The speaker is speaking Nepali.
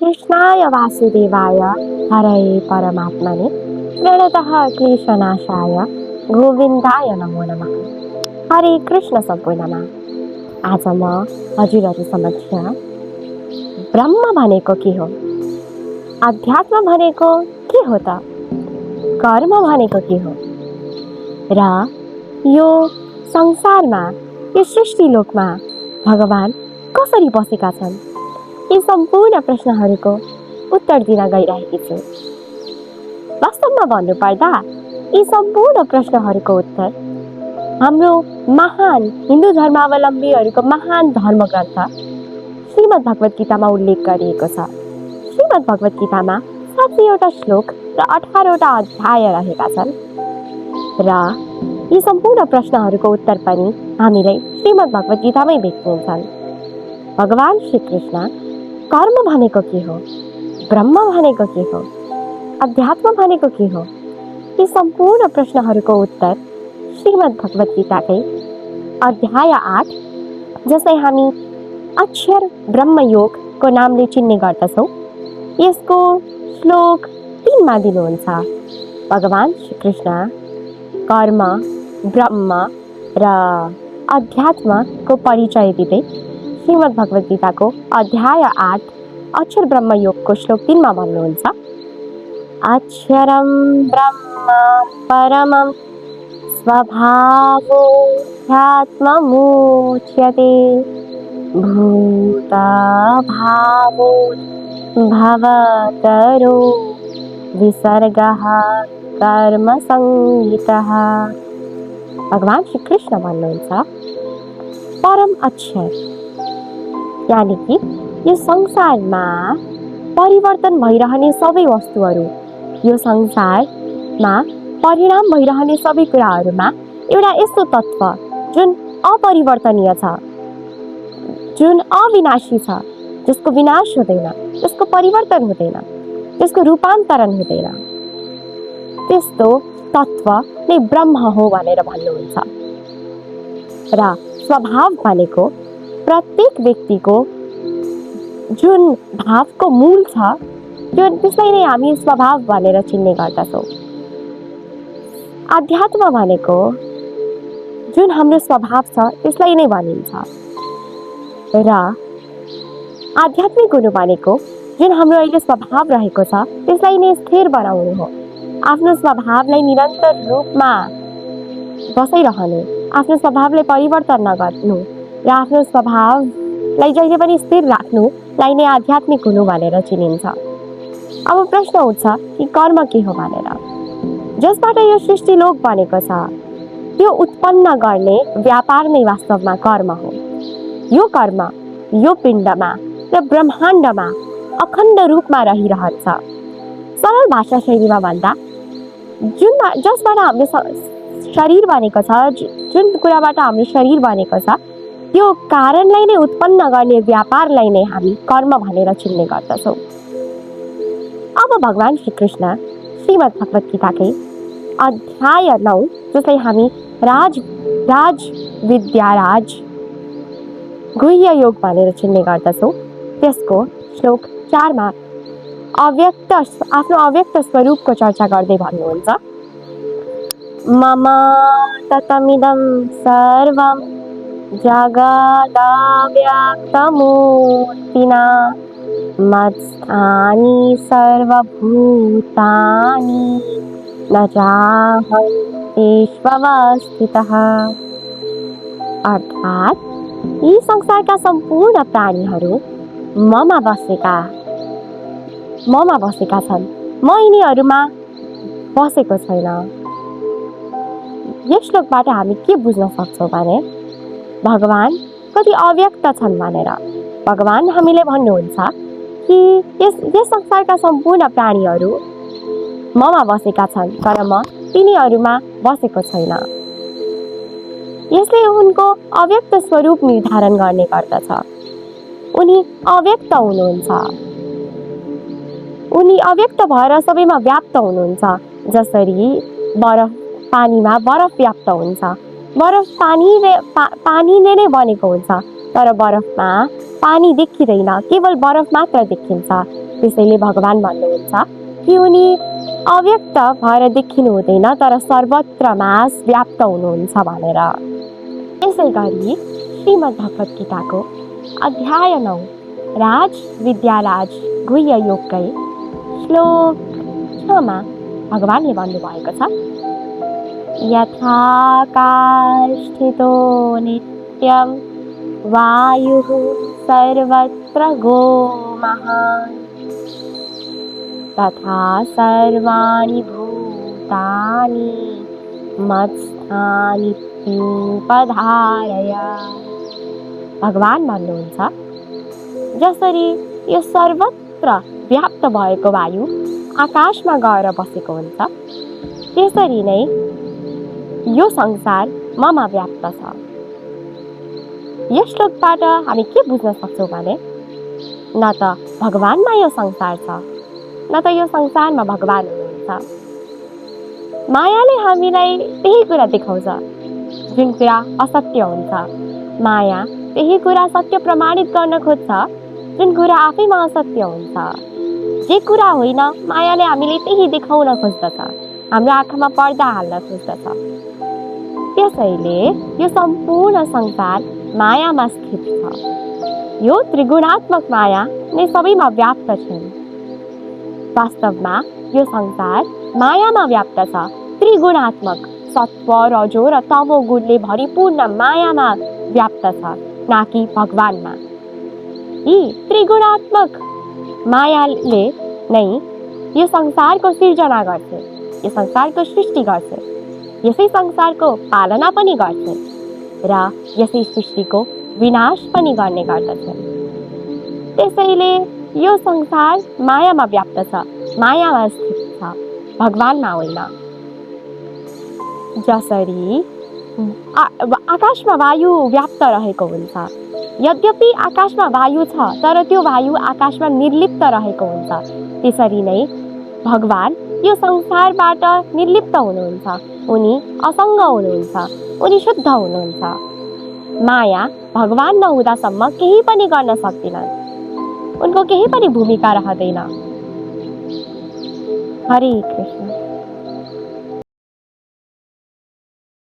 कृष्णाय वासुदेवाय हरये परमात्मने प्रणतः क्लेशनाशाय गोविन्दाय नमो नमः। हरे कृष्ण सम्पूर्णमा। आज म हजुरहरू समक्ष ब्रह्म भनेको के हो, अध्यात्म भनेको के हो त, कर्म भनेको के हो र यो संसारमा, यो सृष्टिलोकमा भगवान कसरी बसेका छन्, यी सम्पूर्ण प्रश्नहरूको उत्तर दिन गइरहेकी छु। वास्तवमा भन्नुपर्दा यी सम्पूर्ण प्रश्नहरूको उत्तर हाम्रो महान हिन्दू धर्मावलम्बीहरूको महान धर्मग्रन्थ श्रीमद् भगवत गीतामा उल्लेख गरिएको छ। श्रीमद् भगवत गीतामा 70वटा श्लोक र 18वटा अध्याय रहेका छन् र यी सम्पूर्ण प्रश्नहरूको उत्तर पनि हामीले श्रीमद् भगवत गीतामै भेट्छौँ। भगवान श्री कृष्ण कर्म भनेको के हो, ब्रह्म भनेको के हो, अध्यात्म भनेको के हो, यी सम्पूर्ण प्रश्नहरूको उत्तर श्रीमद् भगवत गीताकै अध्याय 8 जसलाई हामी अक्षर ब्रह्मयोगको नामले चिन्ने गर्दछौँ, यसको श्लोक 3 मा दिनुहुन्छ। भगवान श्री कृष्ण कर्म, ब्रह्म र अध्यात्मको परिचय दिँदै श्रीमद् भगवत गीताको अध्याय 8 अक्षर ब्रह्मयोगको श्लोक 3 मा भन्नुहुन्छ, अक्षरं ब्रह्म परमं स्वभावो ह्यात्ममुच्यते भूता भावो भवतरो विसर्गः कर्म संहितः। भगवान श्री कृष्ण भन्नुहुन्छ, परम अक्षर यानी कि यो संसारमा परिवर्तन भइरहने सबै वस्तुहरू, यो संसारमा परिणाम भइरहने सबै कुराहरूमा एउटा यस्तो तत्त्व जुन अपरिवर्तनीय छ, जुन अविनाशी छ, जसको विनाश हुँदैन, जसको परिवर्तन हुँदैन, जसको रूपान्तरण हुँदैन, त्यस्तो तत्त्व नै ब्रह्म हो भनेर भन्नुहुन्छ। र स्वभाव भनेको प्रत्येक व्यक्तिको जुन भावको मूल छ, त्यसलाई नै हामी स्वभाव भनेर चिन्ने गर्दछौँ। अध्यात्म भनेको जुन हाम्रो स्वभाव छ त्यसलाई नै भनिन्छ र आध्यात्मिक हुनु भनेको जुन हाम्रो अहिले स्वभाव रहेको छ त्यसलाई नै स्थिर बनाउनु हो। आफ्नो स्वभावलाई निरन्तर रूपमा बसाइरहनु, आफ्नो स्वभावलाई परिवर्तन नगर्नु र आफ्नो स्वभावलाई जहिले पनि स्थिर राख्नुलाई नै आध्यात्मिक हुनु भनेर चिनिन्छ। अब प्रश्न उठ्छ कि कर्म के हो भनेर। जसबाट यो सृष्टिलोक बनेको छ त्यो उत्पन्न गर्ने व्यापार नै वास्तवमा कर्म हो। यो कर्म यो पिण्डमा र ब्रह्माण्डमा अखण्ड रूपमा रहिरहन्छ। सरल भाषा शैलीमा भन्दा जसबाट हाम्रो शरीर बनेको छ, जुन कुराबाट हाम्रो शरीर बनेको छ, त्यो कारणलाई नै उत्पन्न गर्ने व्यापारलाई नै हामी कर्म भनेर चिन्ने गर्दछौँ। अब भगवान श्री कृष्ण श्रीमद् भगवत गीताकै अध्याय 9 जसलाई हामी राज विद्याराज गुह्य योग भनेर चिन्ने गर्दछौँ, त्यसको श्लोक 4 मा आफ्नो अव्यक्त स्वरूपको चर्चा गर्दै भन्नुहुन्छ, मम ततमिदं सर्वं जगदव्यक्तमूर्तिना मत्स्थानि सर्वभूतानि न चाहं तेष्वस्थितः। अर्थात् यी संसारका सम्पूर्ण प्राणीहरू ममा बसेका छन्, म यिनीहरूमा बसेको छैन। यस श्लोकबाट हामी के बुझ्न सक्छौँ भने भगवान कति अव्यक्त छन् भनेर। भगवान हामीले भन्नुहुन्छ कि यस संसारका सम्पूर्ण प्राणीहरू ममा बसेका छन् तर म तिनीहरूमा बसेको छैन। यसले उनको अव्यक्त स्वरूप निर्धारण गर्ने गर्दछ। उनी अव्यक्त हुनुहुन्छ, उनी अव्यक्त भएर सबैमा व्याप्त हुनुहुन्छ। जसरी पानीमा बरफ व्याप्त हुन्छ, बरफ पानीले नै बनेको हुन्छ तर बरफमा पानी देखिँदैन, केवल बरफ मात्र देखिन्छ। त्यसैले भगवान भन्नुहुन्छ कि उनी अव्यक्त भएर देखिनु हुँदैन तर सर्वत्रमा व्याप्त हुनुहुन्छ भनेर। यसै गरी श्रीमद् भगवत गीताको अध्याय 9 राज विद्याराज गुह्य योगकै श्लोक 6 मा भगवानले भन्नुभएको छ, यथाकाष्ठितो नित्यं वायुः सर्वत्र गो महान् तथा सर्वाणि भूतानि मत्स्थानि उपधारय। भगवान भन्नुहुन्छ, जसरी यो सर्वत्र व्याप्त भएको वायु आकाशमा गएर बसेको हुन्छ, त्यसरी नै यो संसार ममा व्याप्त छ। यस श्लोकबाट हामी के बुझ्न सक्छौँ भने न त भगवानमा यो संसार छ, न त यो संसारमा भगवान हुनुहुन्छ। मायाले हामीलाई त्यही कुरा देखाउँछ जुन कुरा असत्य हुन्छ। माया त्यही कुरा सत्य प्रमाणित गर्न खोज्छ जुन कुरा आफैमा असत्य हुन्छ। जे कुरा होइन, मायाले हामीले त्यही देखाउन खोज्दछ, हाम्रो आँखामा पर्दा हाल्न खोज्दछ। त्यसैले यो सम्पूर्ण संसार मायामा स्थित छ। यो त्रिगुणात्मक माया नै सबैमा व्याप्त छन्। वास्तवमा यो संसार मायामा व्याप्त छ, त्रिगुणात्मक सत्व रजो र तमो गुणले भरिपूर्ण मायामा व्याप्त छ, न कि भगवानमा। यी त्रिगुणात्मक मायाले नै यो संसारको सिर्जना गर्छ, यो संसारको सृष्टि गर्छ, यसै संसारको पालना पनि गर्छ र यसै सृष्टिको विनाश पनि गर्ने गर्दछन्। त्यसैले यो संसार मायामा व्याप्त छ, मायामा स्थित छ, भगवानमा होइन। जसरी आकाशमा वायु व्याप्त रहेको हुन्छ, यद्यपि आकाशमा वायु छ तर त्यो वायु आकाशमा निर्लिप्त रहेको हुन्छ, त्यसरी नै भगवान यो संसारबाट निर्लिप्त हुनुहुन्छ। उनी असङ्ग हुनुहुन्छ, उनी शुद्ध हुनुहुन्छ। माया भगवान नहुँदासम्म केही पनि गर्न सक्दिनन्, उनको केही पनि भूमिका रहँदैन। हरे कृष्ण।